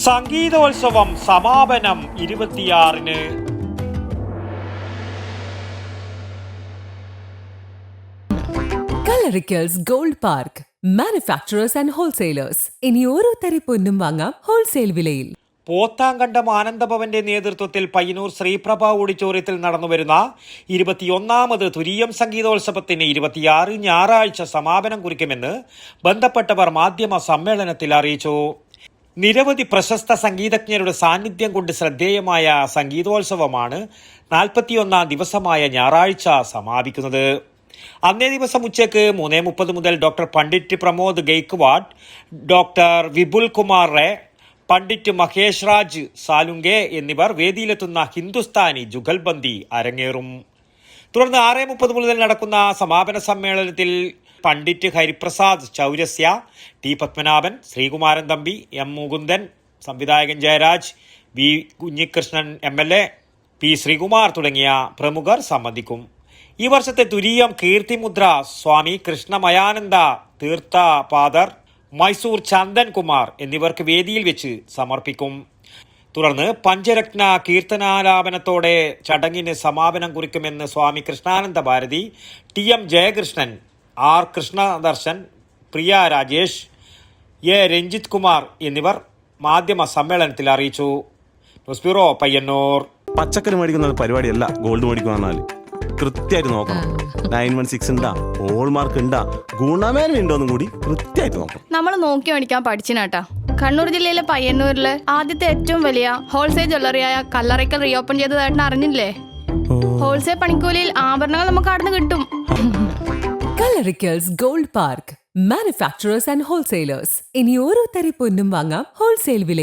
സംഗീതോത്സവം സമാപനം 26-ന്. Kalarickals gold park, manufacturers and wholesalers. ഇനി ഓരോ തരി പൊന്നും വാങ്ങാം ഹോൾസെയിൽ വിലയിൽ. പോത്താങ്കണ്ടം ആനന്ദഭവന്റെ നേതൃത്വത്തിൽ പയ്യന്നൂർ ശ്രീപ്രഭ ഓഡിറ്റോറിയത്തിൽ നടന്നുവരുന്ന 21ാമത് തുരീയം സംഗീതോത്സവത്തിന് 26 ഞായറാഴ്ച സമാപനം കുറിക്കുമെന്ന് ബന്ധപ്പെട്ടവർ മാധ്യമ സമ്മേളനത്തിൽ അറിയിച്ചു. നിരവധി പ്രശസ്ത സംഗീതജ്ഞരുടെ സാന്നിധ്യം കൊണ്ട് ശ്രദ്ധേയമായ സംഗീതോത്സവമാണ് 41ാം ദിവസമായ ഞായറാഴ്ച സമാപിക്കുന്നത്. അന്നേ ദിവസം ഉച്ചയ്ക്ക് 3:30 മുതൽ ഡോക്ടർ പണ്ഡിറ്റ് പ്രമോദ് ഗെയ്ക്വാഡ്, ഡോക്ടർ വിപുൽ കുമാർ റേ, പണ്ഡിറ്റ് മഹേഷ് രാജ് സാലുങ്കെ എന്നിവർ വേദിയിലെത്തുന്ന ഹിന്ദുസ്ഥാനി ജുഗൽബന്ദി അരങ്ങേറും. തുടർന്ന് 6:30 മുതൽ നടക്കുന്ന സമാപന സമ്മേളനത്തിൽ പണ്ഡിറ്റ് ഹരിപ്രസാദ് ചൗരസ്യ, ടി പത്മനാഭൻ, ശ്രീകുമാരൻ തമ്പി, എം മുകുന്ദൻ, സംവിധായകൻ Jayaraj, V Kunhikrishnan MLA, P Sreekumar തുടങ്ങിയ പ്രമുഖർ സംബന്ധിക്കും. ഈ വർഷത്തെ തുരീയം കീർത്തിമുദ്ര സ്വാമി കൃഷ്ണമയാനന്ദ തീർത്ഥപാദർ, മൈസൂർ ചന്ദൻ കുമാർ എന്നിവർക്ക് വേദിയിൽ വെച്ച് സമർപ്പിക്കും. തുടർന്ന് പഞ്ചരത്ന കീർത്തനാലാപനത്തോടെ ചടങ്ങിന് സമാപനം കുറിക്കുമെന്ന് സ്വാമി Krishnananda Bharati, TM Jayakrishnan, R കൃഷ്ണദർശൻ, Priya Rajesh, A Ranjith Kumar എന്നിവർ മാധ്യമ സമ്മേളനത്തിൽ അറിയിച്ചു. News bureau, Payyanur. പച്ചക്കറി മേടിക്കുന്ന പരിപാടിയല്ല ഗോൾഡ് മേടിക്കുക. കൃത്യമായിട്ട് നോക്കണം. 916 ഉണ്ടാ, ഹോൾമാർക്ക് ഉണ്ടാ, ഗുണമേന്മ ഉണ്ടോന്നും കൂടി കൃത്യമായിട്ട് നോക്കണം. നമ്മൾ നോക്കി മേടിക്കാൻ പഠിച്ചിനാട്ടാ. കണ്ണൂർ ജില്ലയിലെ പയ്യന്നൂരില് ആദ്യത്തെ ഏറ്റവും വലിയ ഹോൾസെയിൽ ജ്വല്ലറിയായ കല്ലറയ്ക്കൽ റീഓപ്പൺ ചെയ്തതായിട്ട് അറിഞ്ഞില്ലേ? ഹോൾസെയിൽ പണിക്കൂലിയിൽ ആഭരണങ്ങൾ നമുക്ക് അവിടെ നിന്ന് കിട്ടും. Kalarickals gold park, manufacturers and wholesalers. ഇനി ഓരോ തരി പൊന്നും വാങ്ങാം ഹോൾസെയിൽ വിലയിൽ.